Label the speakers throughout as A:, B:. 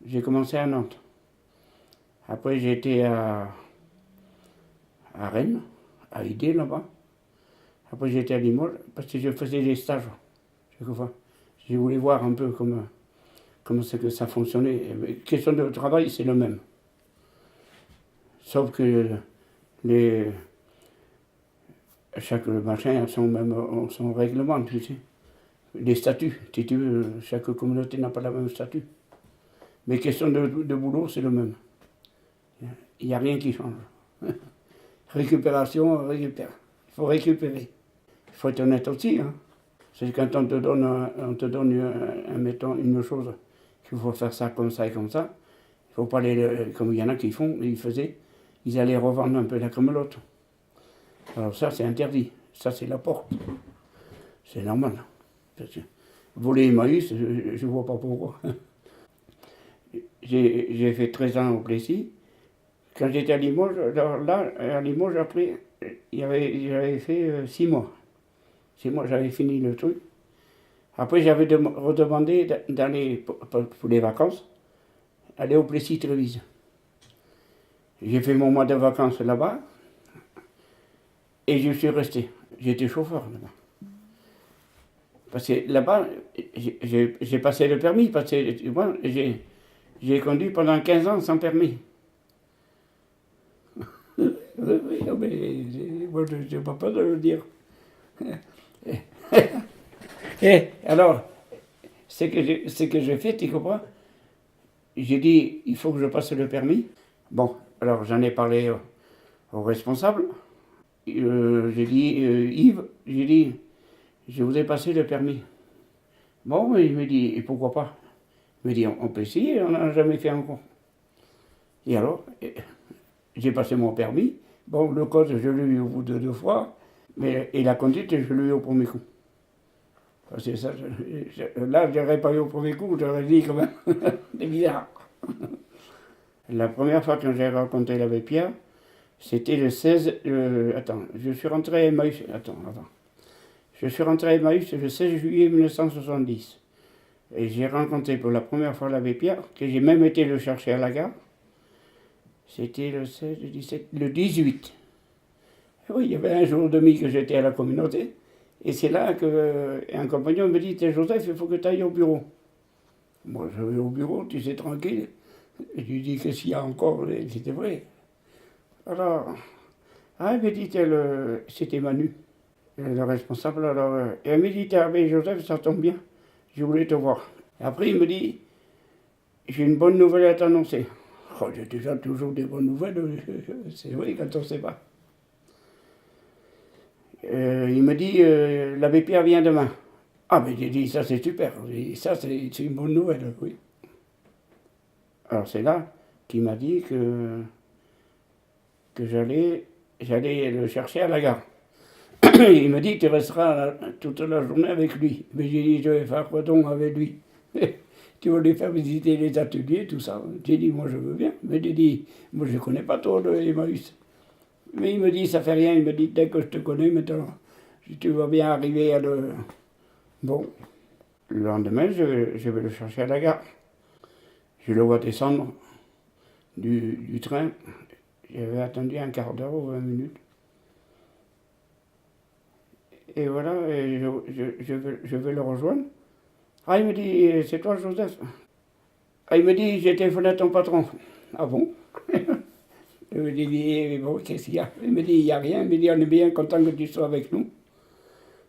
A: j'ai commencé à Nantes. Après, j'ai été à Rennes, à Idé là-bas. Après, j'ai été à Limoges parce que je faisais des stages. Quelquefois. Je voulais voir un peu comment c'est que ça fonctionnait. Question de travail, c'est le même. Sauf que les, chaque machin a son règlement, tu sais. Les statuts, si tu veux, chaque communauté n'a pas le même statut. Mais question de boulot, c'est le même. Il n'y a rien qui change. Récupération, on récupère. Il faut récupérer. Il faut être honnête aussi. Hein. C'est quand on te donne mettons, une chose, qu'il faut faire ça comme ça et comme ça. Il ne faut pas aller, comme il y en a qui font, ils allaient revendre un peu la comme l'autre. Alors ça, c'est interdit. Ça, c'est la porte. C'est normal. Voler Emmaüs, je ne vois pas pourquoi. J'ai fait 13 ans au Plessis. Quand j'étais à Limoges, alors là, à Limoges, après, j'avais fait 6 mois. 6 mois, j'avais fini le truc. Après, j'avais redemandé d'aller, pour les vacances, aller au Plessis-Trévise. J'ai fait mon mois de vacances là-bas, et je suis resté. J'étais chauffeur là-bas. Parce que là-bas, j'ai passé le permis, parce que moi, j'ai conduit pendant 15 ans sans permis. Oui, mais moi, je n'ai pas peur de le dire. Et alors, ce que j'ai fait, tu comprends? J'ai dit, il faut que je passe le permis. Bon, alors j'en ai parlé au responsable. J'ai dit, Yves, j'ai dit, je voudrais passer le permis. Bon, il me dit, et pourquoi pas? Il me dit, on peut essayer, on n'a jamais fait encore. Et alors, j'ai passé mon permis. Bon, le code, je l'ai eu au bout de 2 fois. Et la conduite, je l'ai eu au premier coup. Parce que ça, là, je n'aurais pas eu au premier coup, j'aurais dit quand même, c'est bizarre. La première fois que j'ai rencontré l'abbé Pierre, c'était le 16... attends, je suis rentré à Emmaüs... Attends, avant. Je suis rentré à Emmaüs le 16 juillet 1970. Et j'ai rencontré pour la première fois l'abbé Pierre, que j'ai même été le chercher à la gare. C'était le 16, le 17, le 18. Et oui, il y avait un jour et demi que j'étais à la communauté. Et c'est là qu'un compagnon me dit, Joseph, il faut que tu ailles au bureau. Moi, je vais au bureau, tu sais, tranquille. Et je lui dis, qu'est-ce qu'il y a encore? C'était vrai. Alors, il me dit, c'était Manu, le responsable. Alors, et elle me dit, mais Joseph, ça tombe bien, je voulais te voir. Et après, il me dit, j'ai une bonne nouvelle à t'annoncer. Oh, j'ai déjà toujours des bonnes nouvelles, c'est vrai quand on ne sait pas. Il me dit, l'abbé Pierre vient demain. Ah, mais j'ai dit, ça c'est super, ça c'est une bonne nouvelle, oui. Alors c'est là qu'il m'a dit que j'allais le chercher à la gare. Il me dit, tu resteras toute la journée avec lui. Mais j'ai dit, je vais faire quoi donc avec lui? Tu vas lui faire visiter les ateliers, tout ça. J'ai dit, moi je veux bien. Mais j'ai dit, moi je ne connais pas trop le Emmaüs. Mais il me dit, ça fait rien. Il me dit, dès que je te connais maintenant, tu vas bien arriver à le... Bon, le lendemain, je vais le chercher à la gare. Je le vois descendre du train. J'avais attendu un quart d'heure ou 20 minutes. Et voilà, et je vais le rejoindre. Ah, il me dit, c'est toi Joseph? Ah, il me dit, j'ai téléphoné à ton patron. Ah bon? Je lui dis, bon, qu'est-ce qu'il y a? Il me dit, il n'y a rien. Il me dit, on est bien content que tu sois avec nous.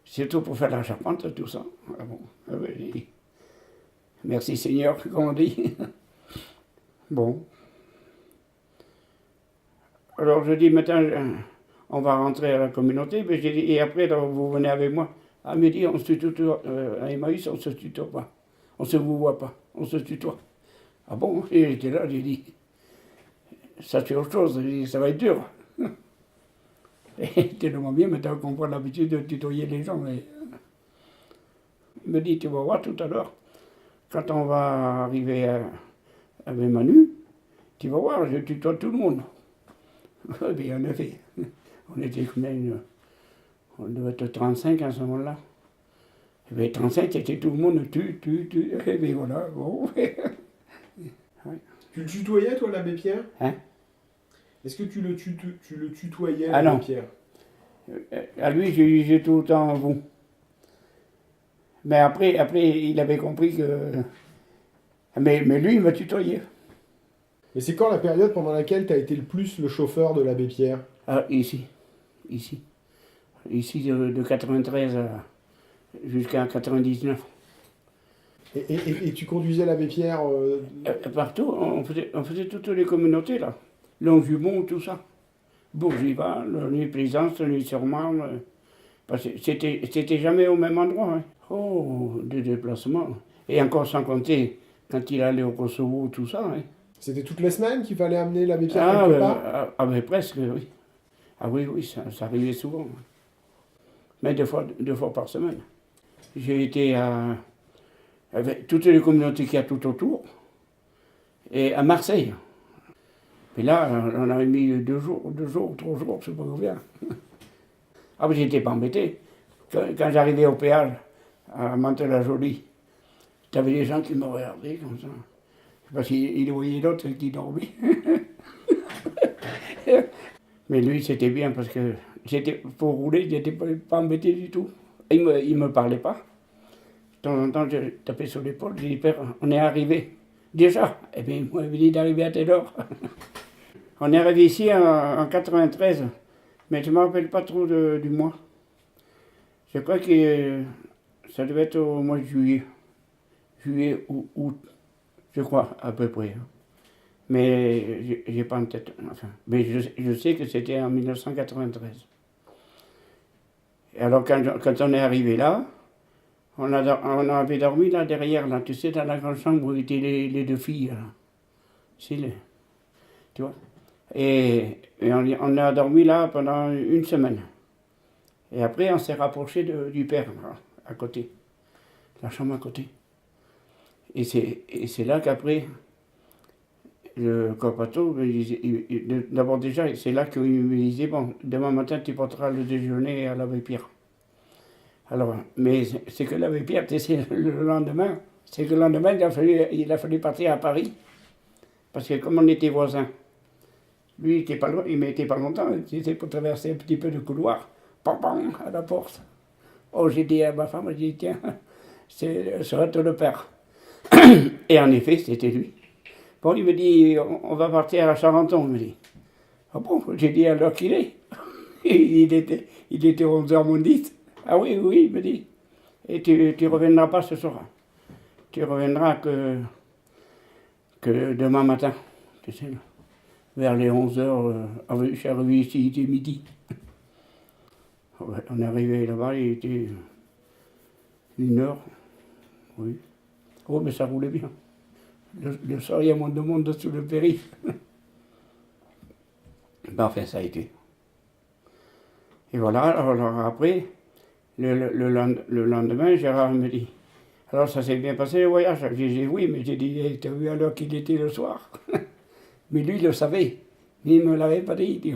A: Surtout pour faire la charpente, tout ça. Ah bon? Ah ben, j'ai dit, merci Seigneur, comme on dit. Bon. Alors je dis, maintenant, on va rentrer à la communauté. Mais j'ai dit, et après, vous venez avec moi. Ah, il me dit, on se tutoie. À Emmaüs, on ne se tutoie pas. On ne se vous voit pas. On se tutoie. Ah bon? Et j'étais là, j'ai dit, ça c'est autre chose. J'ai dit, ça va être dur. Et tellement bien, maintenant qu'on prend l'habitude de tutoyer les gens. Mais... Il me dit, tu vas voir tout à l'heure, quand on va arriver avec Manu, tu vas voir, je tutoie tout le monde. Et en effet, on était combien? On devait être 35 à ce moment-là. Et bien 35, c'était tout le monde, et bien voilà, bon. Oui.
B: Tu le tutoyais, toi, l'abbé Pierre?
A: Hein?
B: Est-ce que tu le tutoyais,
A: Ah
B: l'abbé
A: non.
B: Pierre?
A: À lui, je disais tout le temps vous. Mais après, il avait compris que. Mais lui, il m'a tutoyé.
B: Et c'est quand la période pendant laquelle tu as été le plus le chauffeur de l'abbé Pierre?
A: Ah, ici. Ici. Ici, de 93 jusqu'à 99.
B: Et tu conduisais l'abbé Pierre
A: Partout, on faisait toutes les communautés, là. Longjumeau, tout ça. Bourgival, Nuit Plaisance, Nuit sur Marne. Parce que c'était jamais au même endroit. Hein. Oh, des déplacements. Et encore sans compter quand il allait au Kosovo, tout ça. Hein.
B: C'était toutes les semaines qu'il fallait amener l'abbé Pierre
A: Ah,
B: quelque part?
A: mais presque, oui. Ah oui, oui, ça arrivait souvent. Mais deux fois par semaine. J'ai été avec toutes les communautés qu'il y a tout autour. Et à Marseille. Puis là, on avait mis 3 jours, je sais pas combien. Ah, mais j'étais pas embêté. Quand j'arrivais au péage, à Mantes-la-Jolie, t'avais des gens qui me regardaient comme ça. Parce qu'ils voyaient l'autre qui dormait. Mais lui, c'était bien parce que pour rouler, il n'était pas embêté du tout. Il me parlait pas. De temps en temps, je tapais sur l'épaule, je dis, Père, on est arrivé. Déjà. Eh bien, il m'avait dit d'arriver à telle heure. On est arrivé ici en 93, mais je ne me rappelle pas trop du mois. Je crois que ça devait être au mois de juillet. Juillet ou août, je crois, à peu près. Mais j'ai pas en tête. Enfin, mais je sais que c'était en 1993. Et alors, quand on est arrivé là, on avait dormi là derrière, là, tu sais, dans la grande chambre où étaient les deux filles. Là. Tu vois. Et on a dormi là pendant une semaine. Et après, on s'est rapproché du père, là, à côté. La chambre à côté. Et c'est là qu'après, le corpato, d'abord déjà, c'est là qu'il me disait, bon, demain matin, tu porteras le déjeuner à l'abbé Pierre. Alors, mais c'est que l'abbé Pierre, tu sais, le lendemain, c'est que le lendemain, il a fallu partir à Paris. Parce que comme on était voisins, lui, il m'était pas longtemps, c'était pour traverser un petit peu de couloir, pam, pam, à la porte. Oh, j'ai dit à ma femme, j'ai dit, tiens, ça va être le père. Et en effet, c'était lui. Bon, il me dit, on va partir à Charenton, il me dit. Ah bon, j'ai dit à l'heure qu'il est. il était 11h moins 10. Ah oui, oui, il me dit. Et tu reviendras pas ce soir. Tu reviendras que demain matin. Tu sais, vers les 11h, je suis arrivé ici, il était midi. Ouais, on est arrivé là-bas, il était 1h. Oui. Oh, mais ça roulait bien. Le soir, il y a moins de monde sous le périph'. Ben, enfin, ça a été. Et voilà, alors après, le lendemain, Gérard me dit, alors ça s'est bien passé le voyage? J'ai dit oui, mais j'ai dit, hey, t'as vu à l'heure qu'il était le soir? Mais lui, il le savait, mais il ne me l'avait pas dit.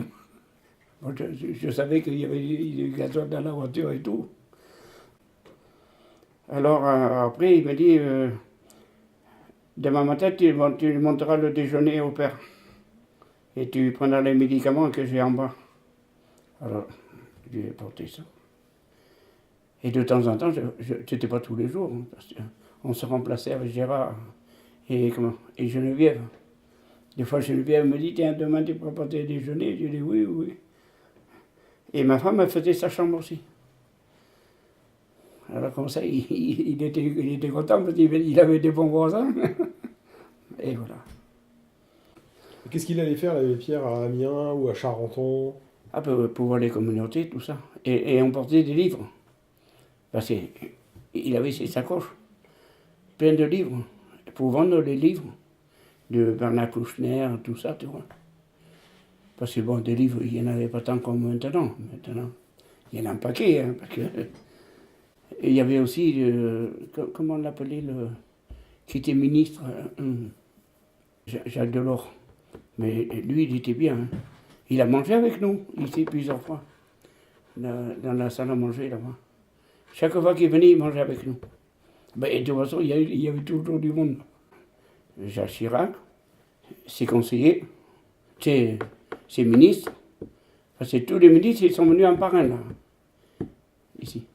A: Bon, je savais qu'il y avait du gasoil dans la voiture et tout. Alors après, il me dit, demain matin, tu monteras le déjeuner au père. Et tu prendras les médicaments que j'ai en bas. Alors, je lui ai porté ça. Et de temps en temps, c'était pas tous les jours, hein, parce qu'on se remplaçait avec Gérard et Geneviève. Des fois, Geneviève me dit, tiens, demain tu peux porter déjeuner. Je dis oui, oui. Et ma femme, elle faisait sa chambre aussi. Alors comme ça, il était content parce qu'il avait des bons voisins. Et voilà.
B: Qu'est-ce qu'il allait faire, l'abbé Pierre, à Amiens ou à Charenton?
A: Ah, pour voir les communautés, tout ça. Et on portait des livres. Parce qu'il avait ses sacoches, plein de livres. Pour vendre les livres de Bernard Kouchner, tout ça, tu vois. Parce que bon, des livres, il n'y en avait pas tant comme maintenant. Maintenant, il y en a un paquet, hein, parce que... Et il y avait aussi, comment on l'appelait, qui était ministre, Jacques Delors. Mais lui, il était bien. Hein. Il a mangé avec nous, ici, plusieurs fois, dans la salle à manger, là-bas. Chaque fois qu'il venait, il mangeait avec nous. Ben, et de toute façon, il y avait toujours du monde. Jacques Chirac, ses conseillers, ses ministres. Parce que tous les ministres, ils sont venus en parrain, là. Ici.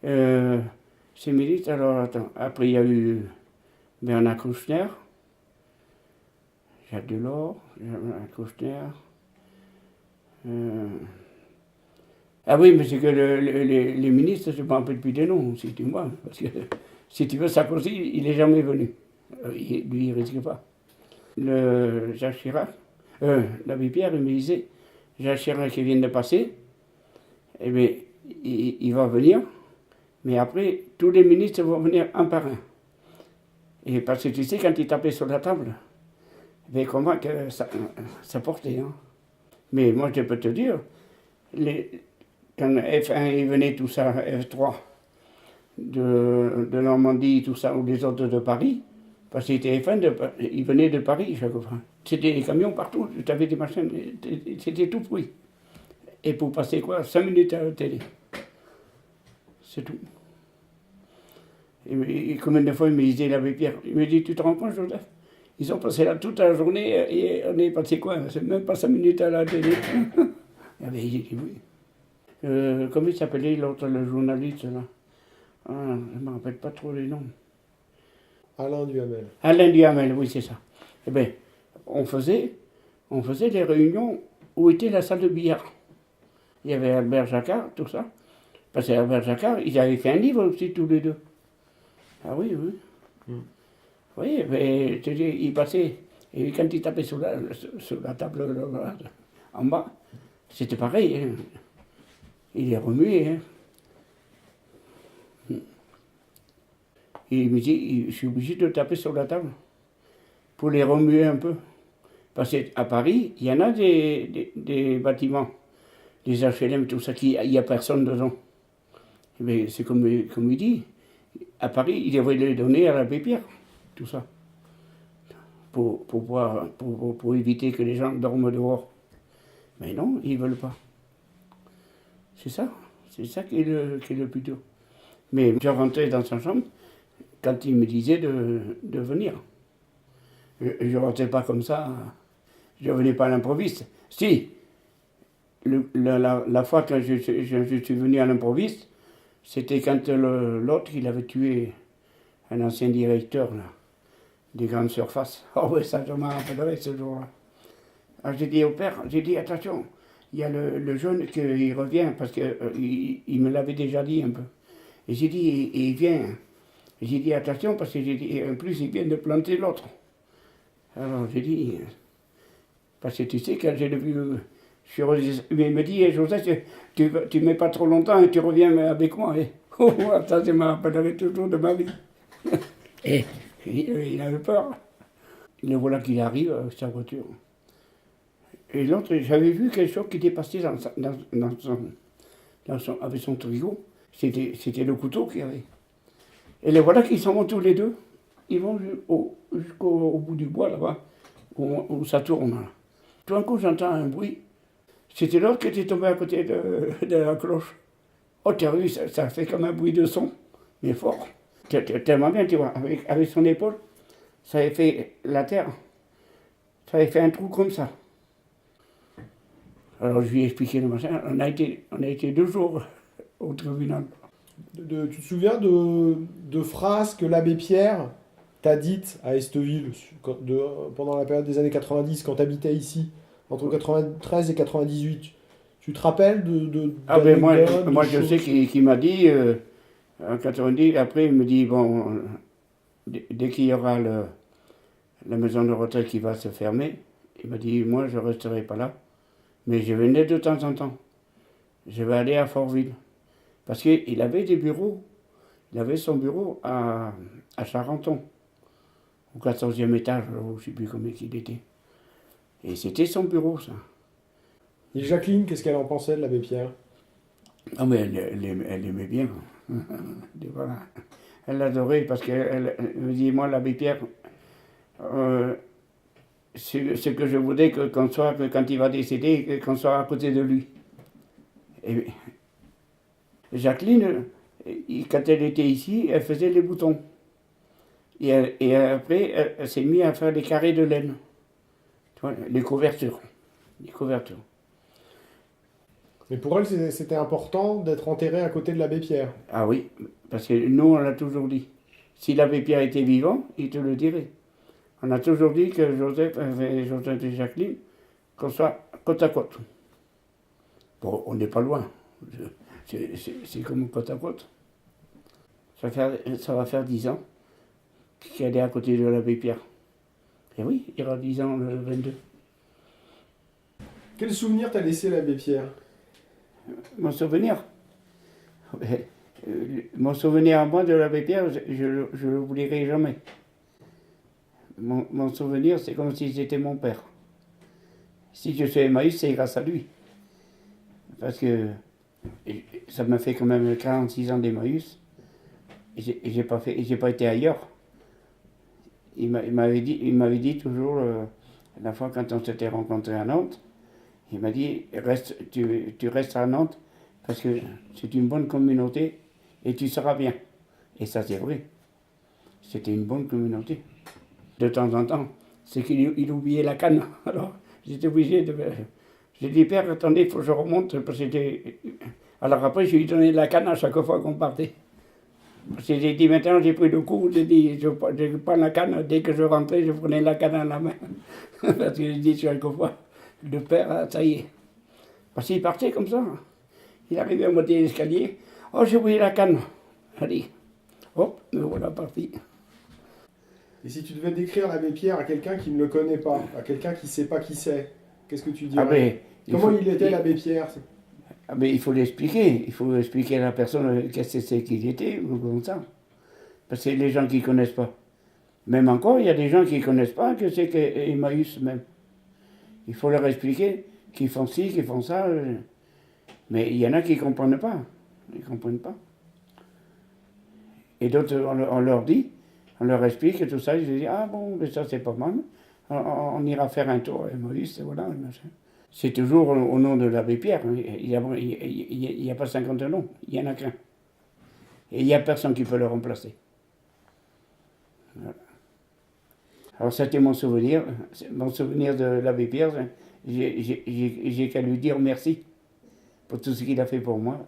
A: Ces ministres, alors, attends. Après, il y a eu Bernard Kouchner, Jacques Delors, Bernard Kouchner. Ah oui, mais c'est que les ministres, je ne me rappelle plus des noms, si tu vois. Parce que, si tu veux, Sarkozy, il n'est jamais venu. Lui, il ne risque pas. Le Jacques Chirac, l'abbé Pierre, il me disait, Jacques Chirac qui vient de passer, eh bien, il va venir, mais après, tous les ministres vont venir un par un. Et parce que tu sais, quand il tapait sur la table, eh comment que ça portait. Hein. Mais moi, je peux te dire, quand F1 il venait, tout ça, F3, de Normandie, tout ça, ou les autres de Paris, parce que c'était F1, ils venaient de Paris chaque fois. C'était des camions partout, tu avais des machines, c'était tout bruit. Et pour passer quoi 5 minutes à la télé. C'est tout. Et combien de fois il me disait l'abbé Pierre, il me dit, tu te rends compte, Joseph? Ils ont passé là toute la journée et on est passé quoi? C'est même pas 5 minutes à la télé. Il dit oui. Comment il s'appelait l'autre, le journaliste là? Je ne me rappelle pas trop les noms.
B: Alain Duhamel.
A: Alain Duhamel, oui, c'est ça. Eh bien, on faisait des réunions où était la salle de billard. Il y avait Albert Jacquard, tout ça. Parce qu'Albert Jacquard, ils avaient fait un livre aussi, tous les deux. Ah oui, oui. Oui, mais il passait, et quand il tapait sur la table là, en bas, c'était pareil. Hein. Il est remué. Hein. Et il me dit, je suis obligé de taper sur la table pour les remuer un peu. Parce qu'à Paris, il y en a des bâtiments, des HLM, tout ça, il n'y a personne dedans. Mais c'est comme il dit, à Paris, il devrait les donner à l'abbé Pierre, tout ça. Pour éviter que les gens dorment dehors. Mais non, ils ne veulent pas. C'est ça qui est le plus dur. Mais je rentrais dans sa chambre quand il me disait de venir. Je ne rentrais pas comme ça, je ne venais pas à l'improviste. Si, la fois que je suis venu à l'improviste, c'était quand l'autre, il avait tué un ancien directeur, là, des grandes surfaces. Oh oui, ça, je m'en rappellerai ce jour-là. Alors j'ai dit au père, attention, il y a le jeune qui revient, parce qu'il me l'avait déjà dit un peu. Et j'ai dit, il vient. J'ai dit, attention, parce que j'ai dit, en plus, il vient de planter l'autre. Alors j'ai dit, parce que tu sais, quand j'ai vu, il me dit, Joseph, tu ne mets pas trop longtemps et tu reviens avec moi. Et, ça, je me rappellerai toujours de ma vie. Et il avait peur. Le voilà qu'il arrive avec sa voiture. Et l'autre, j'avais vu quelque chose qui était passé avec son frigo. C'était le couteau qu'il y avait. Et les voilà qu'ils s'en vont tous les deux. Ils vont jusqu'au bout du bois, là-bas, où ça tourne. Là. Tout d'un coup, j'entends un bruit. C'était l'autre qui était tombé à côté de la cloche. Oh, tu as vu, ça fait comme un bruit de son, mais fort. Tellement bien, tu vois, avec son épaule, ça avait fait la terre. Ça avait fait un trou comme ça. Alors je lui ai expliqué le machin. On a été 2 jours au tribunal.
B: Tu te souviens de phrases que l'abbé Pierre t'a dites à Esteville pendant la période des années 90, quand tu habitais ici, entre 93 et 98? Tu te rappelles
A: Ah ben moi je sais qu'il m'a dit, en 90, après il me dit, bon, dès qu'il y aura la maison de retraite qui va se fermer, il m'a dit, moi je ne resterai pas là, mais je venais de temps en temps. Je vais aller à Fortville. Parce qu'il avait des bureaux. Il avait son bureau à Charenton, au 14e étage, je ne sais plus combien il était. Et c'était son bureau, ça.
B: Et Jacqueline, qu'est-ce qu'elle en pensait de l'abbé Pierre?
A: Ah, mais elle aimait bien. Voilà. Elle l'adorait parce qu'elle me dit, moi, l'abbé Pierre, ce que je voudrais qu'on soit, quand il va décéder, qu'on soit à côté de lui. Et Jacqueline, quand elle était ici, elle faisait les boutons. Et après, elle s'est mise à faire des carrés de laine. Tu vois, les couvertures. Les couvertures.
B: Mais pour elle, c'était important d'être enterré à côté de l'abbé Pierre.
A: Ah oui, parce que nous, on l'a toujours dit. Si l'abbé Pierre était vivant, il te le dirait. On a toujours dit que Joseph et Jacqueline, qu'on soit côte à côte. Bon, on n'est pas loin. C'est comme côte à côte. Ça va faire 10 ans qu'elle est à côté de l'abbé Pierre. Et oui, il y aura 10 ans le 22.
B: Quel souvenir t'a laissé l'abbé Pierre?
A: Mon souvenir mon souvenir à moi de l'abbé Pierre, je ne l'oublierai jamais. Mon souvenir, c'est comme si c'était mon père. Si je suis Emmaüs, c'est grâce à lui. Parce que ça m'a fait quand même 46 ans d'Emmaüs. Et j'ai pas été ailleurs. Il m'avait dit toujours, la fois quand on s'était rencontrés à Nantes, il m'a dit, tu restes à Nantes parce que c'est une bonne communauté et tu seras bien. Et ça, c'est vrai. C'était une bonne communauté. De temps en temps, c'est qu'il oubliait la canne. Alors, j'étais obligé de... J'ai dit, père, attendez, il faut que je remonte. Parce que alors après, je lui ai donné la canne à chaque fois qu'on partait. Parce que j'ai dit, maintenant, j'ai pris le coup. J'ai dit, je prends la canne. Dès que je rentrais, je prenais la canne à la main. Parce que j'ai dit chaque fois, le père, ça y est. Parce qu'il partait comme ça. Il arrivait à monter l'escalier. Oh, j'ai oublié la canne. Allez, hop, me voilà parti.
B: Et si tu devais décrire l'abbé Pierre à quelqu'un qui ne le connaît pas, à quelqu'un qui ne sait pas qui c'est, qu'est-ce que tu dirais?
A: Ah ben,
B: Comment il était l'abbé Pierre?
A: Ah ben, il faut l'expliquer. Il faut expliquer à la personne qu'est-ce que c'est qu'il était, ou comme ça. Parce que les gens qui ne connaissent pas. Même encore, il y a des gens qui ne connaissent pas que c'est qu'Emmaüs même. Il faut leur expliquer qu'ils font ci, qu'ils font ça. Mais il y en a qui ne comprennent pas. Ils ne comprennent pas. Et d'autres, on leur dit, on leur explique et tout ça. Ils disent, ah bon, mais ça c'est pas mal. On ira faire un tour à Emmaüs, et voilà. C'est toujours au nom de l'abbé Pierre. Il n'y a pas 50 noms, il n'y en a qu'un. Et il n'y a personne qui peut le remplacer. Voilà. Alors c'était mon souvenir de l'abbé Pierre. J'ai qu'à lui dire merci pour tout ce qu'il a fait pour moi.